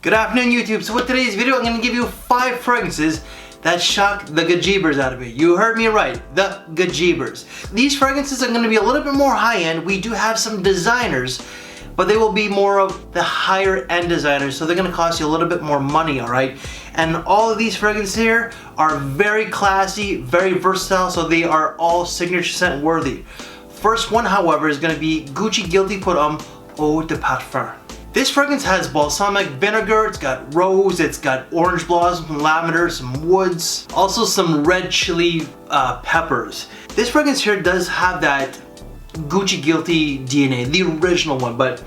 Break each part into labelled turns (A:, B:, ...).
A: Good afternoon, YouTube. So with today's video, I'm going to give you 5 fragrances that shock the gajibers out of me. You heard me right, the gajibers. These fragrances are going to be a little bit more high-end. We do have some designers, but they will be more of the higher-end designers, so they're going to cost you a little bit more money, alright? And all of these fragrances here are very classy, very versatile, so they are all signature scent worthy. First one, however, is going to be Gucci Guilty Pour Homme Eau de Parfum. This fragrance has balsamic vinegar, it's got rose, it's got orange blossom, lavender, some woods, also some red chili peppers. This fragrance here does have that Gucci Guilty DNA, the original one, but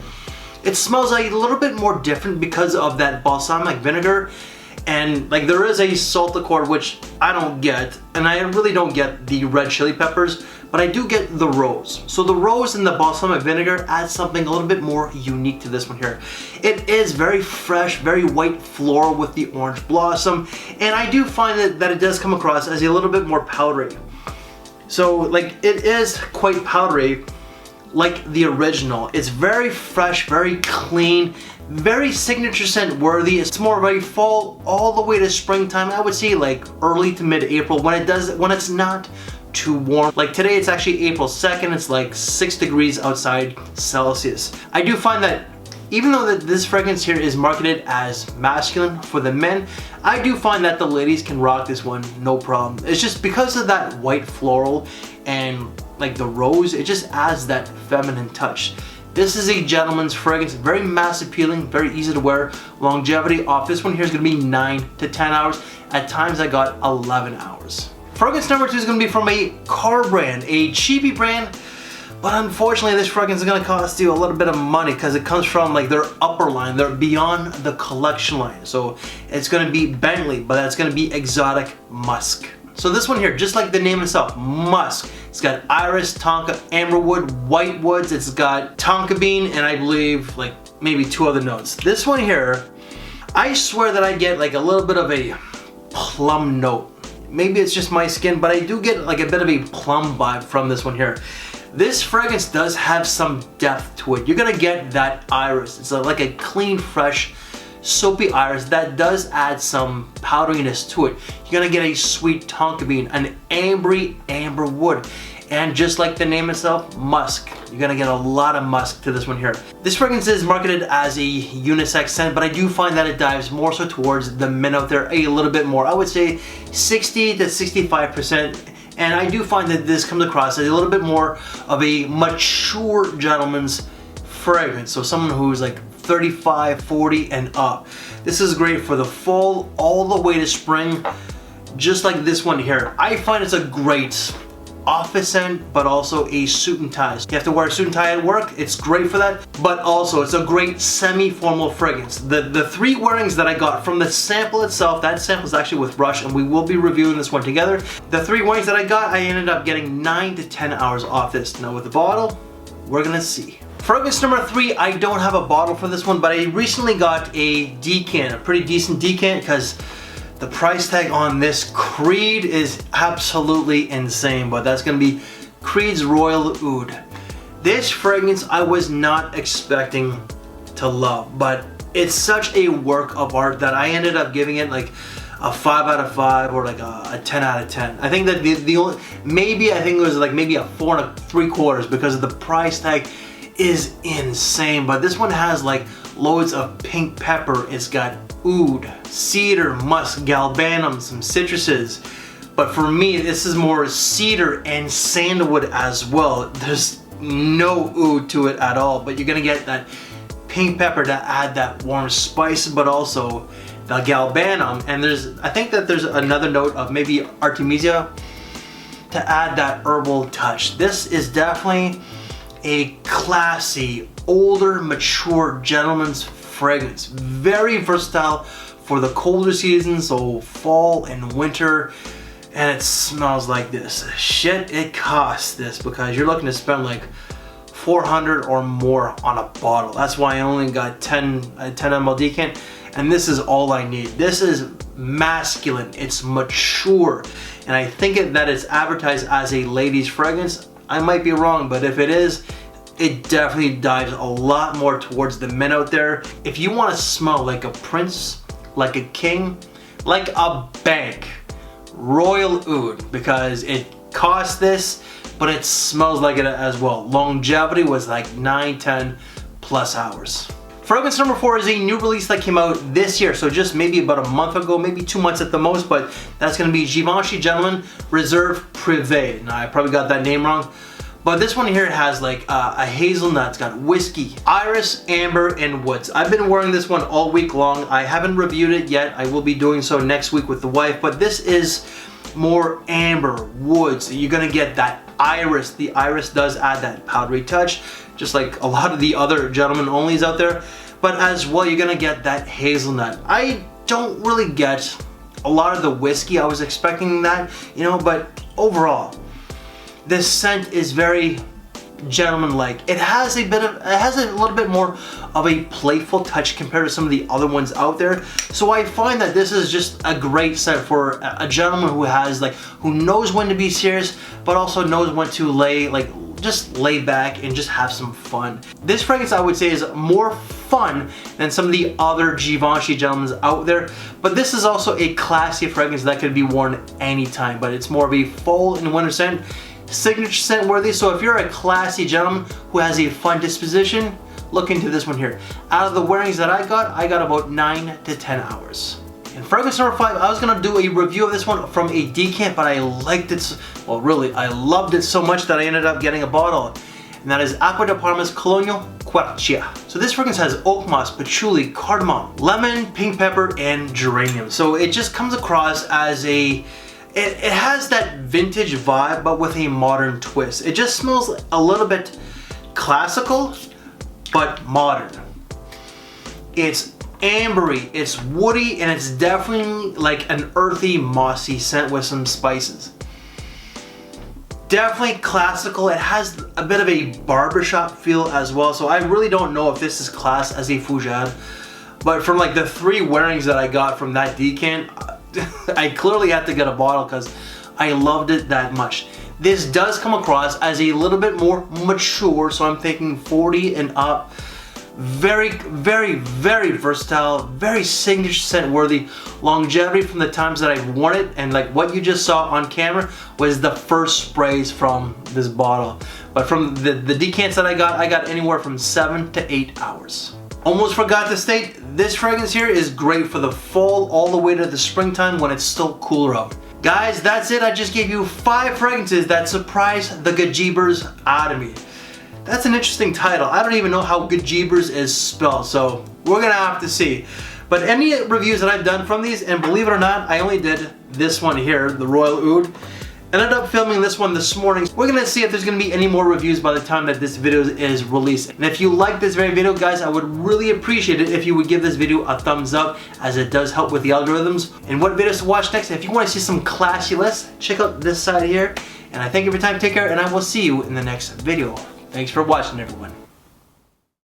A: it smells like a little bit more different because of that balsamic vinegar. And like there is a salt accord, which I don't get, and I really don't get the red chili peppers, but I do get the rose. So the rose and the balsamic vinegar adds something a little bit more unique to this one here. It is very fresh, very white floral with the orange blossom, and I do find that it does come across as a little bit more powdery. So like it is quite powdery like the original. It's very fresh, very clean, very signature scent worthy. It's more of a fall all the way to springtime. I would say like early to mid-April when it's not too warm. Like today it's actually April 2nd, it's like 6 degrees outside Celsius. I do find that even though this fragrance here is marketed as masculine for the men, I do find that the ladies can rock this one no problem. It's just because of that white floral and like the rose, it just adds that feminine touch. This is a gentleman's fragrance, very mass appealing, very easy to wear. Longevity off this one here is going to be 9 to 10 hours. At times I got 11 hours. Fragrance number 2 is going to be from a car brand, a cheapy brand, but unfortunately this fragrance is going to cost you a little bit of money because it comes from like their upper line, they're beyond the collection line. So it's going to be Bentley, but that's going to be exotic musk. So this one here, just like the name itself, musk. It's got iris, tonka, amberwood, white woods. It's got tonka bean, and I believe like maybe 2 other notes. This one here, I swear that I get like a little bit of a plum note. Maybe it's just my skin, but I do get like a bit of a plum vibe from this one here. This fragrance does have some depth to it. You're gonna get that iris. It's like a clean, fresh, soapy iris that does add some powderiness to it. You're gonna get a sweet tonka bean, an amber wood, and just like the name itself, musk. You're gonna get a lot of musk to this one here. This fragrance is marketed as a unisex scent, but I do find that it dives more so towards the men out there a little bit more. I would say 60 to 65%. And I do find that this comes across as a little bit more of a mature gentleman's fragrance. So someone who's like 35, 40 and up. This is great for the fall all the way to spring, just like this one here. I find it's a great office scent, but also a suit and tie. You have to wear a suit and tie at work, it's great for that, but also it's a great semi-formal fragrance. The 3 wearings that I got from the sample itself, that sample is actually with Rush, and we will be reviewing this one together. The 3 wearings that I got, I ended up getting 9 to 10 hours off this. Now with the bottle, we're gonna see. Fragrance number 3, I don't have a bottle for this one, but I recently got a decant, a pretty decent decant, because the price tag on this Creed is absolutely insane, but that's gonna be Creed's Royal Oud. This fragrance I was not expecting to love, but it's such a work of art that I ended up giving it like a 5 out of 5 or like a 10 out of 10. I think that the only, maybe I think it was like maybe a 4 3/4 because of the price tag is insane. But this one has like loads of pink pepper. It's got oud, cedar, musk, galbanum, some citruses. But for me, this is more cedar and sandalwood as well. There's no oud to it at all, but you're gonna get that pink pepper to add that warm spice, but also the galbanum. And I think that there's another note of maybe artemisia to add that herbal touch. This is definitely a classy, older, mature gentleman's fragrance. Very versatile for the colder seasons, so fall and winter, and it smells like this. Shit, it costs this because you're looking to spend like 400 or more on a bottle. That's why I only got a 10 ml decant, and this is all I need. This is masculine, it's mature, and I think that it's advertised as a ladies fragrance. I might be wrong, but if it is, it definitely dives a lot more towards the men out there. If you want to smell like a prince, like a king, like a bank, Royal Oud, because it costs this, but it smells like it as well. Longevity was like 9, 10 plus hours. Fragrance number 4 is a new release that came out this year, so just maybe about a month ago, maybe 2 months at the most, but that's gonna be Givenchy Gentleman Reserve Privé. Now I probably got that name wrong, but this one here has like a hazelnut. It's got whiskey, iris, amber, and woods. I've been wearing this one all week long. I haven't reviewed it yet. I will be doing so next week with the wife, but this is more amber, woods. You're gonna get that iris. The iris does add that powdery touch, just like a lot of the other gentleman onlys out there. But as well, you're gonna get that hazelnut. I don't really get a lot of the whiskey. I was expecting that, you know, but overall, this scent is very gentleman-like. It has a little bit more of a playful touch compared to some of the other ones out there. So I find that this is just a great scent for a gentleman who knows when to be serious, but also knows when to just lay back and just have some fun. This fragrance, I would say, is more fun than some of the other Givenchy gentlemen out there, but this is also a classy fragrance that could be worn anytime, but it's more of a fall and winter scent, signature scent worthy. So if you're a classy gentleman who has a fun disposition, look into this one here. Out of the wearings that I got about 9 to 10 hours. And fragrance number 5, I was gonna do a review of this one from a decant, but I liked it, well really, I loved it so much that I ended up getting a bottle. And that is Acqua di Parma's Colonial Quercia. So this fragrance has oak moss, patchouli, cardamom, lemon, pink pepper, and geranium. So it just comes across as it has that vintage vibe, but with a modern twist. It just smells a little bit classical, but modern. It's ambery, it's woody, and it's definitely like an earthy, mossy scent with some spices. Definitely classical. It has a bit of a barbershop feel as well, so I really don't know if this is classed as a fougere, but from like the 3 wearings that I got from that decant, I clearly had to get a bottle because I loved it that much. This does come across as a little bit more mature, so I'm thinking 40 and up. Very, very, very versatile, very signature scent worthy. Longevity from the times that I've worn it, and like what you just saw on camera was the first sprays from this bottle. But from the decants that I got anywhere from 7 to 8 hours. Almost forgot to state, this fragrance here is great for the fall all the way to the springtime when it's still cooler out. Guys, that's it. I just gave you 5 fragrances that surprised the Gajibers out of me. That's an interesting title. I don't even know how Gajibers is spelled, so we're gonna have to see. But any reviews that I've done from these, and believe it or not, I only did this one here, the Royal Oud. Ended up filming this one this morning. We're gonna see if there's gonna be any more reviews by the time that this video is released. And if you like this very video, guys, I would really appreciate it if you would give this video a thumbs up, as it does help with the algorithms. And what videos to watch next? If you wanna see some classy lists, check out this side here. And I thank you for your time, take care, and I will see you in the next video. Thanks for watching, everyone.